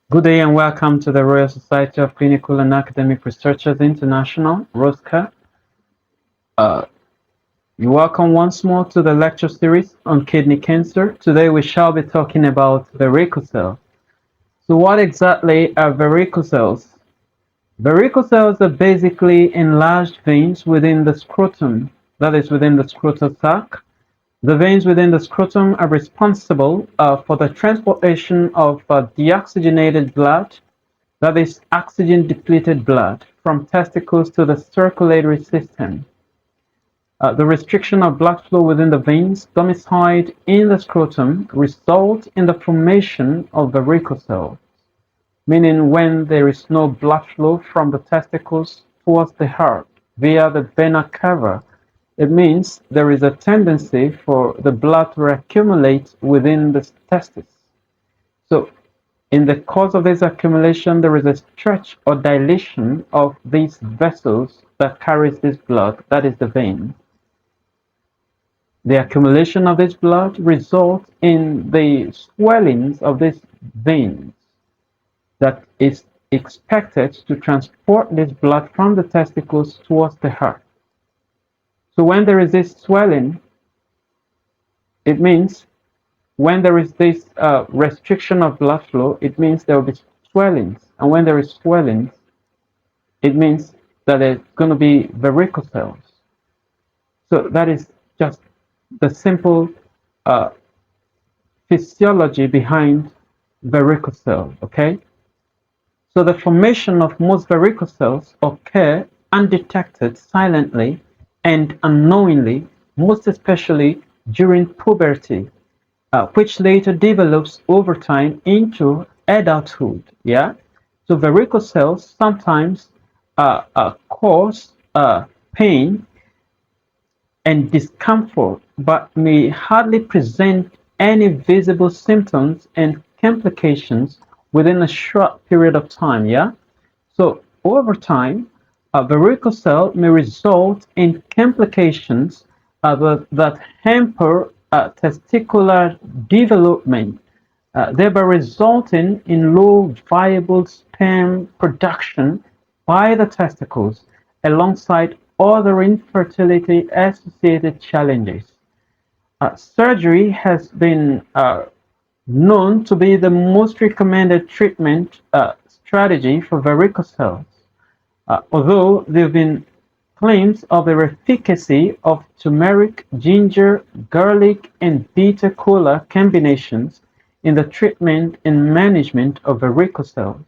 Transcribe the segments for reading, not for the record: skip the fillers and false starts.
Good day and welcome to the Royal Society of Clinical and Academic Researchers International, ROSCA. Uh, you're welcome once more to the lecture series on kidney cancer. Today we shall be talking about varicocele. So what exactly are varicoceles? Varicoceles are basically enlarged veins within the scrotum, that is within the scrotal sac. The veins within the scrotum are responsible for the transportation of deoxygenated blood, that is oxygen-depleted blood, from testicles to the circulatory system. The restriction of blood flow within the veins domiciled in the scrotum results in the formation of varicoceles, meaning when there is no blood flow from the testicles towards the heart via the vena cava, it means there is a tendency for the blood to accumulate within the testis. So in the course of this accumulation, there is a stretch or dilation of these vessels that carries this blood, that is the vein. The accumulation of this blood results in the swellings of these veins that is expected to transport this blood from the testicles towards the heart. So when there is this swelling, it means when there is this restriction of blood flow, it means there will be swellings. And when there is swellings, it means that there's going to be varicoceles. So that is just the simple physiology behind varicocele, okay? So the formation of most varicoceles occur undetected, silently, and unknowingly, most especially during puberty, which later develops over time into adulthood. Yeah. So varicoceles sometimes cause pain and discomfort, but may hardly present any visible symptoms and complications within a short period of time. Yeah. So over time, a varicocele may result in complications that hamper testicular development, thereby resulting in low viable sperm production by the testicles, alongside other infertility associated challenges. Surgery has been known to be the most recommended treatment strategy for varicoceles, although there have been claims of the efficacy of turmeric, ginger, garlic, and bitter cola combinations in the treatment and management of varicoceles.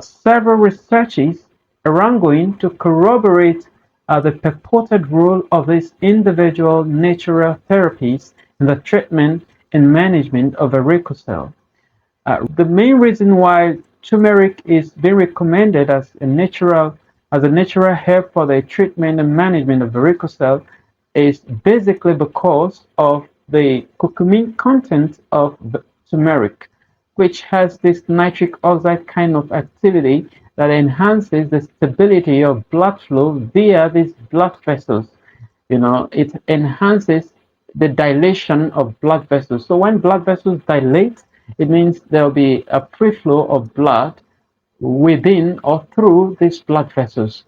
Several researches are ongoing to corroborate the purported role of these individual natural therapies in the treatment and management of varicocele. The main reason why turmeric is being recommended as a natural herb for the treatment and management of varicocele is basically because of the curcumin content of turmeric, which has this nitric oxide kind of activity that enhances the stability of blood flow via these blood vessels. It enhances the dilation of blood vessels. So when blood vessels dilate, it means there will be a free flow of blood within or through these blood vessels.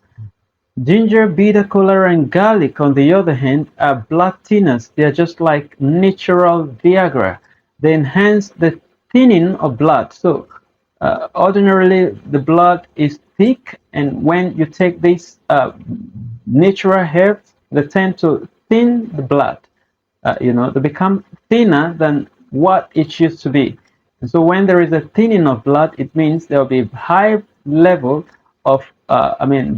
Ginger, bitter cola, and garlic, on the other hand, are blood thinners. They are just like natural Viagra. They enhance the thinning of blood. So ordinarily, the blood is thick, and when you take these natural herbs, they tend to thin the blood. They become thinner than what it used to be. And so when there is a thinning of blood, it means there will be high level of,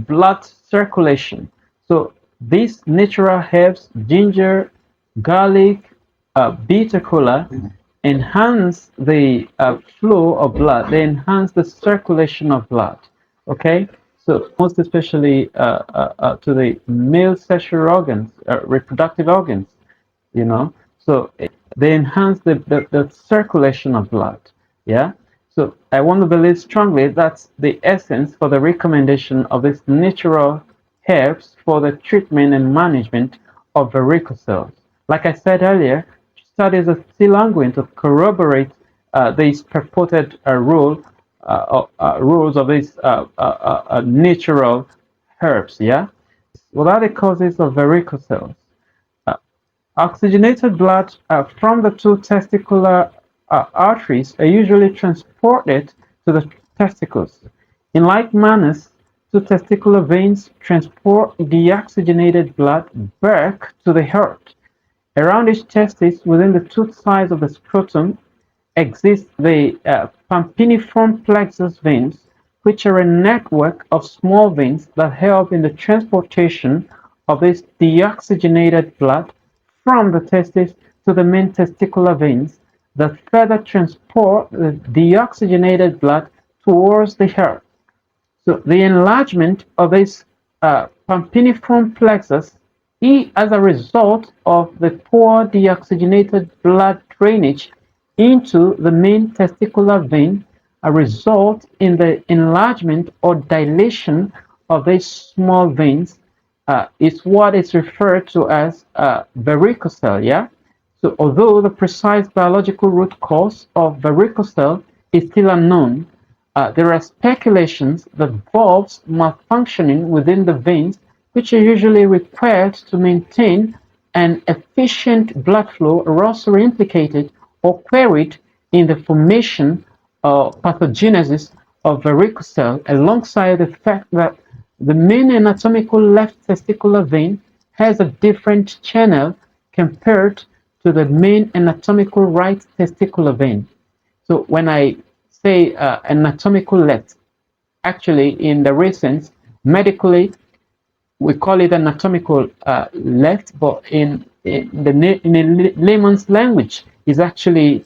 blood circulation. So these natural herbs, ginger, garlic, bitter cola, enhance the flow of blood. They enhance the circulation of blood. Okay, so most especially to the male sexual organs, reproductive organs. So they enhance the circulation of blood. Yeah. So I want to believe strongly that's the essence for the recommendation of these natural herbs for the treatment and management of varicoceles. Like I said earlier, studies are still ongoing to corroborate this purported role rules of these natural herbs. Yeah. What are the causes of varicocele? Uh, Oxygenated blood from the two testicular arteries are usually transported to the testicles. In like manner, two testicular veins transport deoxygenated blood back to the heart. Around each testis, within the two sides of the scrotum, exist the pampiniform plexus veins, which are a network of small veins that help in the transportation of this deoxygenated blood from the testis to the main testicular veins that further transport the deoxygenated blood towards the heart. So the enlargement of this pampiniform plexus as a result of the poor deoxygenated blood drainage into the main testicular vein result in the enlargement or dilation of these small veins is what is referred to as varicocele. Yeah. So although the precise biological root cause of varicocele is still unknown, there are speculations that valves malfunctioning within the veins, which are usually required to maintain an efficient blood flow, are also implicated or queried in the formation or pathogenesis of varicocele, alongside the fact that the main anatomical left testicular vein has a different channel compared to the main anatomical right testicular vein. So when I say anatomical left, actually in the recent medically we call it anatomical left, but in a layman's language is actually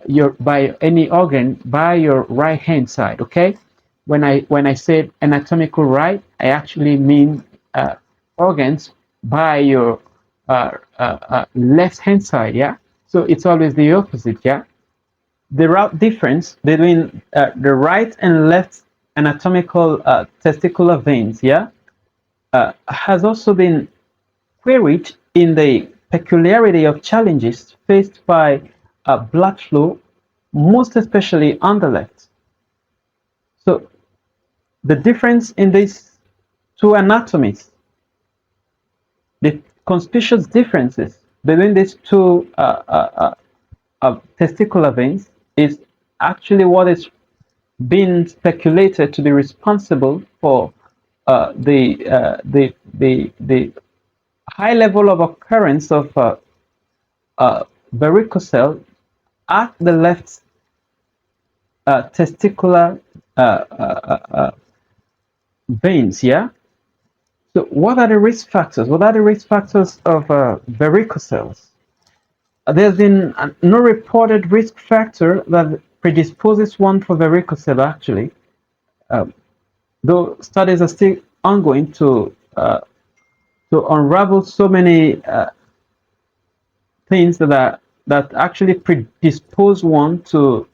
your by any organ by your right hand side. Okay, when I say anatomical right, I actually mean organs by your left hand side. Yeah, so it's always the opposite. Yeah. The route difference between the right and left anatomical testicular veins, yeah, has also been queried in the peculiarity of challenges faced by blood flow, most especially on the left. So the difference in these two anatomies, the conspicuous differences between these two testicular veins is actually what is being speculated to be responsible for the high level of occurrence of varicocele at the left testicular veins. Yeah. So, what are the risk factors? What are the risk factors of varicoceles? There's been no reported risk factor that predisposes one for varicocele. Actually, though studies are still ongoing to unravel so many things that actually predispose one to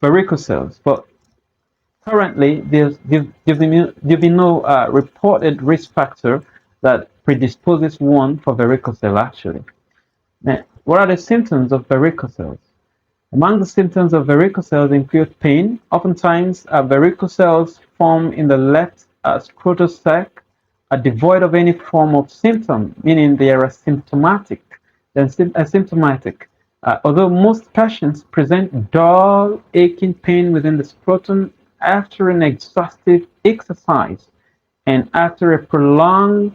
varicoceles, but currently there's been no reported risk factor that predisposes one for varicocele. Actually, now, what are the symptoms of varicoceles? Among the symptoms of varicoceles include pain. Oftentimes, varicoceles form in the left scrotal sac, are devoid of any form of symptom, meaning they are asymptomatic. Although most patients present dull, aching pain within the scrotum after an exhaustive exercise and after a prolonged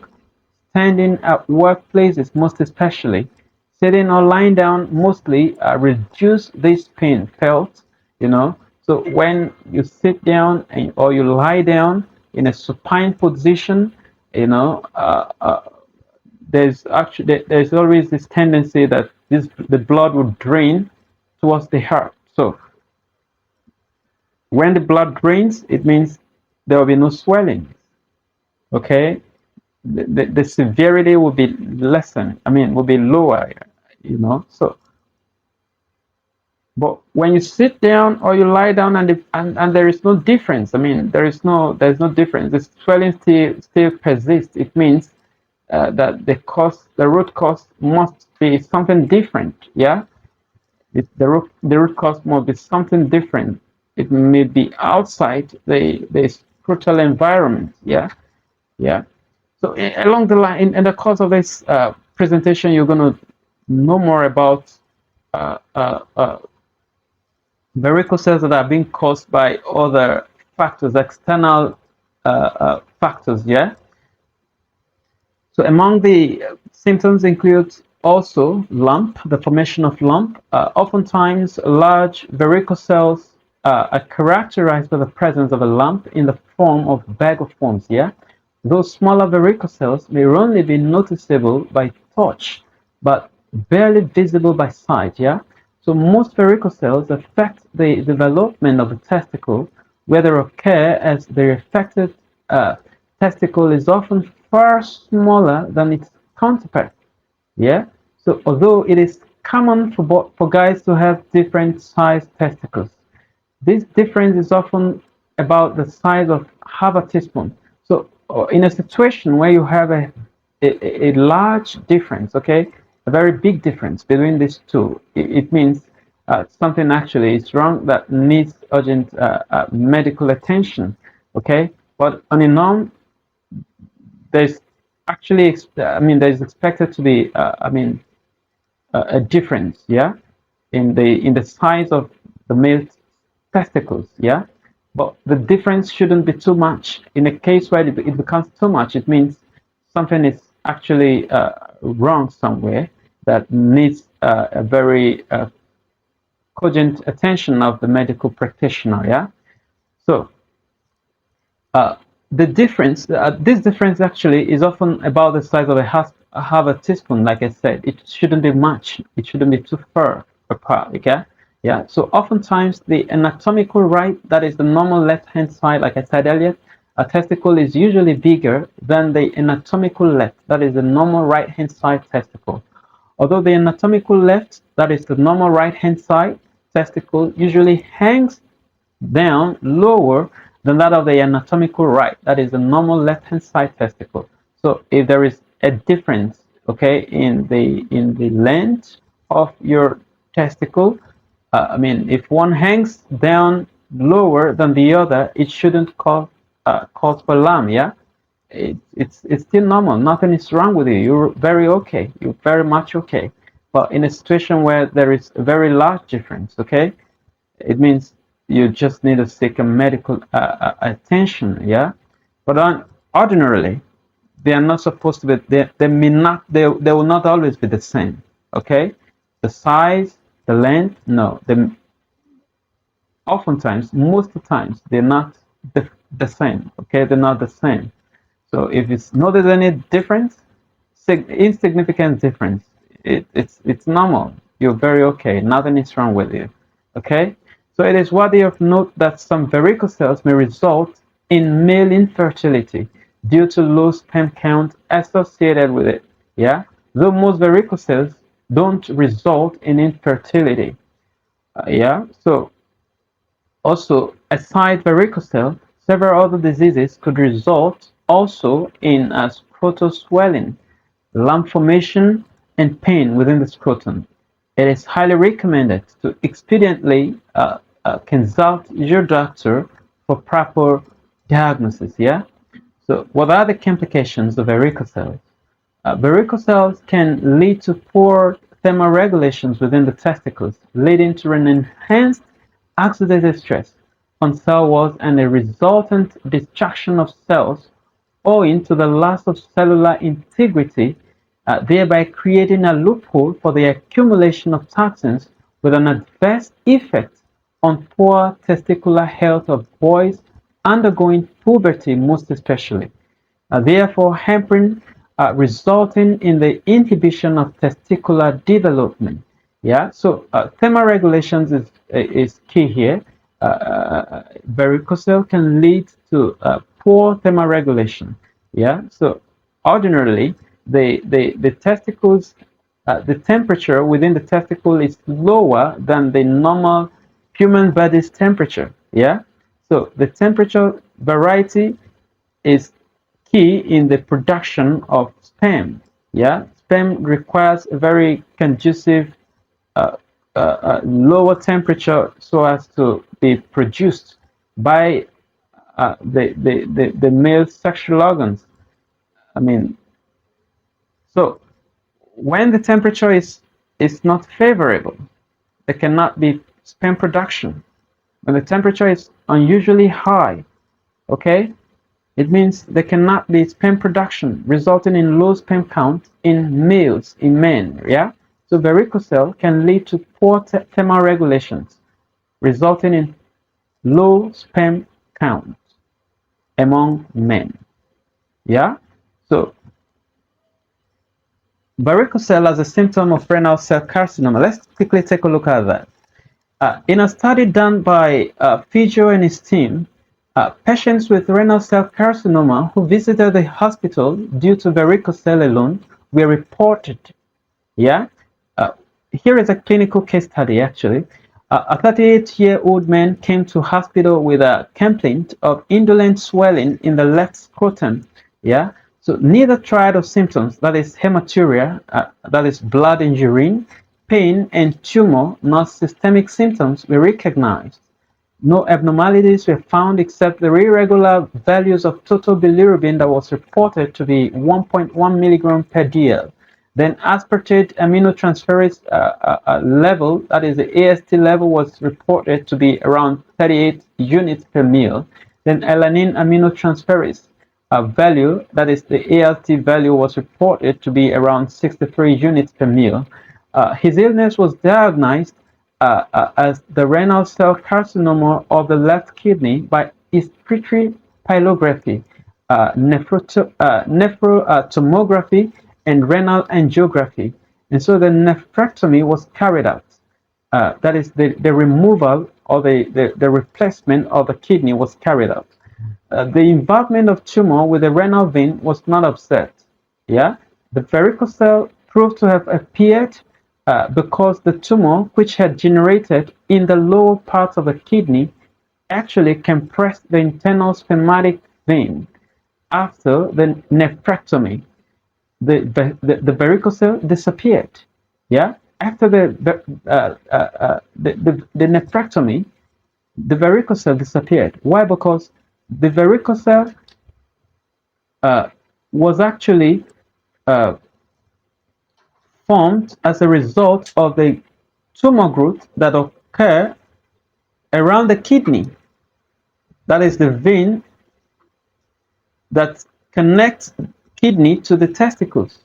standing at workplaces, most especially, sitting or lying down mostly reduce this pain felt, you know. So when you sit down or you lie down in a supine position, you know, there's always this tendency that the blood will drain towards the heart. So when the blood drains, it means there will be no swelling. Okay, the severity will be lessened. I mean, will be lower. You know, so. But when you sit down or you lie down and there is no difference, I mean, there's no difference. The swelling still persists. It means that the root cause must be something different. Yeah, the root cause must be something different. it may be outside the scrotal environment. Yeah, yeah. So along the line, in the course of this presentation, you're going to know more about uh, uh, uh, varicoceles that are being caused by other factors, external factors. Yeah. So among the symptoms include also lump, the formation of lump. Oftentimes, large varicoceles are characterized by the presence of a lump in the form of bag of worms. Yeah, those smaller varicoceles may only be noticeable by touch, but barely visible by sight. Yeah, so most varicoceles affect the development of the testicle, where they occur as the affected testicle is often far smaller than its counterpart. Yeah. So although it is common for guys to have different sized testicles, this difference is often about the size of half a teaspoon. So in a situation where you have a large difference, okay, a very big difference between these two, it means something actually is wrong that needs urgent medical attention, okay. But on a norm, there's actually, there's expected to be, a difference, yeah, in the size of the male testicles, yeah. But the difference shouldn't be too much. In a case where it becomes too much, it means something is actually wrong somewhere that needs a very cogent attention of the medical practitioner, yeah. So uh, this difference actually is often about the size of half a teaspoon. Like I said, it shouldn't be much. It shouldn't be too far apart. Okay, yeah. So oftentimes the anatomical right, that is the normal left-hand side, like I said earlier, a testicle is usually bigger than the anatomical left, that is the normal right-hand side testicle. Although the anatomical left, that is the normal right-hand side testicle, usually hangs down lower than that of the anatomical right, that is the normal left-hand side testicle. So if there is a difference, okay, in the length of your testicle, if one hangs down lower than the other, it shouldn't cause for alarm. Yeah, it's still normal. Nothing is wrong with you. You're very okay. You're very much okay. But in a situation where there is a very large difference, okay, it means you just need to seek a medical attention. Yeah, but ordinarily they are not supposed to be. They may not. They will not always be the same. Okay, the size, the length. No, they oftentimes, most of the times, they're not the same. Okay, they're not the same. So if it's notice any difference, insignificant difference, it's normal. You're very okay. Nothing is wrong with you. Okay. So it is worthy of note that some varicoceles may result in male infertility due to low sperm count associated with it. Yeah. Though most varicoceles don't result in infertility. Yeah. So also, aside varicocele, several other diseases could result also in scrotal swelling, lump formation, and pain within the scrotum. It is highly recommended to expediently consult your doctor for proper diagnosis. Yeah. So, what are the complications of varicoceles? Varicoceles can lead to poor thermoregulations within the testicles, leading to an enhanced oxidative stress on cell walls and a resultant destruction of cells owing to the loss of cellular integrity, thereby creating a loophole for the accumulation of toxins with an adverse effect on poor testicular health of boys undergoing puberty, most especially, therefore hampering, resulting in the inhibition of testicular development. Yeah, so thermoregulations is key here. Varicocele can lead to poor thermoregulation. Yeah, so ordinarily the testicles, the temperature within the testicle is lower than the normal human body's temperature. Yeah, so the temperature variety is key in the production of sperm. Yeah, sperm requires a very conducive lower temperature so as to be produced by the male sexual organs. I mean, so when the temperature is not favorable, there cannot be sperm production. When the temperature is unusually high, okay, it means there cannot be sperm production, resulting in low sperm count in males, in men, yeah? So varicocele can lead to poor thermoregulations, resulting in low sperm count among men, yeah? So varicocele as a symptom of renal cell carcinoma. Let's quickly take a look at that. In a study done by Fijo and his team, patients with renal cell carcinoma who visited the hospital due to varicocele alone were reported. Yeah, here is a clinical case study actually. A 38-year-old man came to hospital with a complaint of indolent swelling in the left scrotum. Yeah, so neither triad of symptoms, that is hematuria, that is blood in urine, pain and tumor, nor systemic symptoms were recognized. No abnormalities were found except the irregular values of total bilirubin that was reported to be 1.1 milligram per dl. Then aspartate aminotransferase level, that is the AST level, was reported to be around 38 units per ml. Then alanine aminotransferase value, that is the ALT value, was reported to be around 63 units per ml. His illness was diagnosed as the renal cell carcinoma of the left kidney by excretory pylography, nephrotomography, and renal angiography. And so the nephrectomy was carried out. That is the removal or the replacement of the kidney was carried out. The involvement of tumor with the renal vein was not observed. Yeah, the varicocele proved to have appeared because the tumor, which had generated in the lower part of the kidney, actually compressed the internal spermatic vein after the nephrectomy. The varicocele disappeared. Yeah, after the nephrectomy, the varicocele disappeared. Why? Because the varicocele was actually formed as a result of the tumor growth that occur around the kidney. That is the vein that connects kidney to the testicles.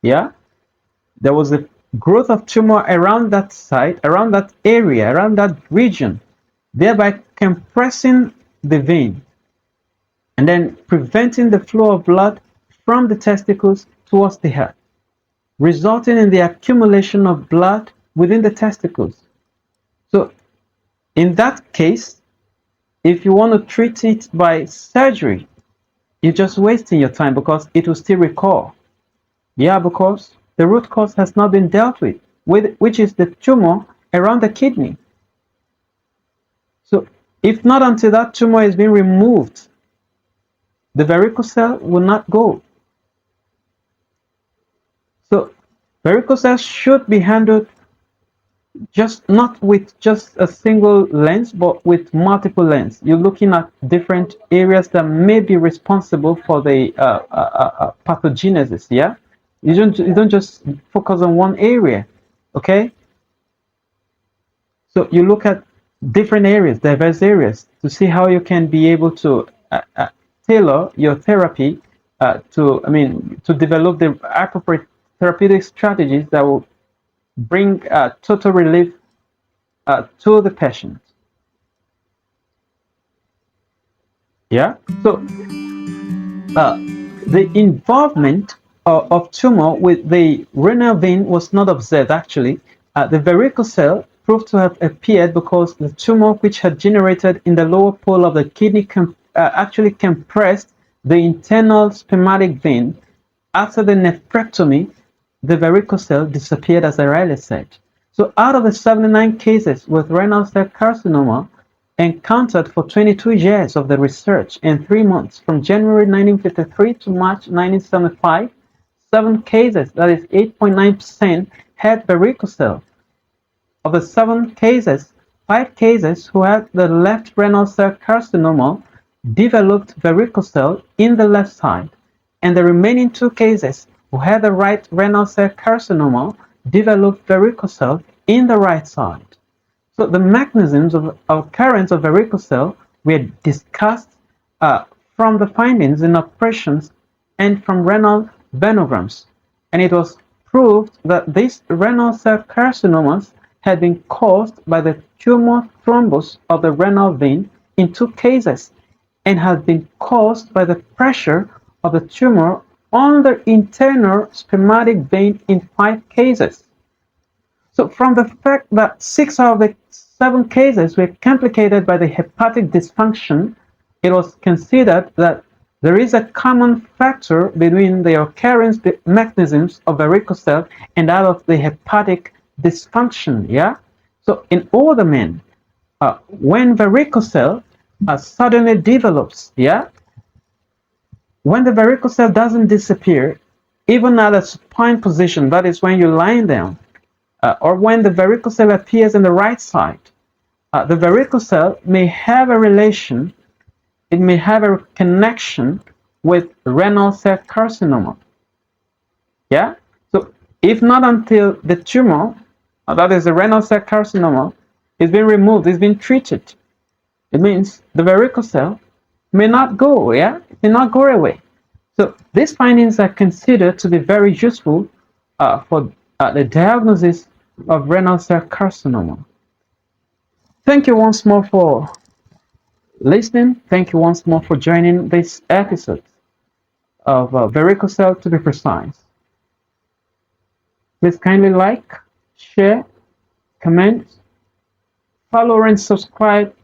Yeah, there was a growth of tumor around that site, around that area, around that region, thereby compressing the vein and then preventing the flow of blood from the testicles towards the heart, resulting in the accumulation of blood within the testicles. So in that case, if you want to treat it by surgery, you're just wasting your time because it will still recur. Yeah, because the root cause has not been dealt with, which is the tumor around the kidney. So if not until that tumor is being removed, the varicocele will not go. So varicocele should be handled just not with just a single lens, but with multiple lenses. You're looking at different areas that may be responsible for the pathogenesis. Yeah, you don't just focus on one area. Okay, so you look at different areas, diverse areas, to see how you can be able to tailor your therapy to develop the appropriate therapeutic strategies that will bring total relief to the patient. Yeah, so the involvement of tumor with the renal vein was not observed actually. The varicocele proved to have appeared because the tumor, which had generated in the lower pole of the kidney, actually compressed the internal spermatic vein. After the nephrectomy, the varicocele disappeared, as I rightly said. So out of the 79 cases with renal cell carcinoma encountered for 22 years of the research in 3 months, from January 1953 to March 1975, 7 cases, that is 8.9%, had varicocele. Of the 7 cases, 5 cases who had the left renal cell carcinoma developed varicocele in the left side, and the remaining 2 cases who had the right renal cell carcinoma developed varicocele in the right side. So the mechanisms of occurrence of varicocele were discussed from the findings in operations and from renal venograms, and it was proved that these renal cell carcinomas had been caused by the tumor thrombus of the renal vein in 2 cases and had been caused by the pressure of the tumor on the internal spermatic vein in 5 cases. So from the fact that 6 out of the 7 cases were complicated by the hepatic dysfunction, it was considered that there is a common factor between the occurrence mechanisms of varicocele and that of the hepatic dysfunction. Yeah. So in older men, when varicocele suddenly develops, yeah, when the varicocele doesn't disappear, even at a supine position, that is when you're lying down, or when the varicocele appears in the right side, the varicocele may have a relation, it may have a connection with renal cell carcinoma. Yeah? So if not until the tumor, that is the renal cell carcinoma, is being removed, is being treated, it means the varicocele may not go, yeah? It may not go away. So these findings are considered to be very useful for the diagnosis of renal cell carcinoma. Thank you once more for listening. Thank you once more for joining this episode of varicocele, to be precise. Please kindly like, share, comment, follow and subscribe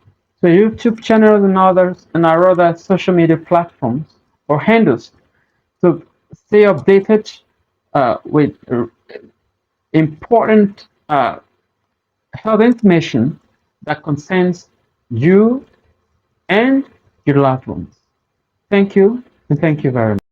to YouTube channels and our other social media platforms or handles to stay updated with important health information that concerns you and your loved ones. Thank you, and thank you very much.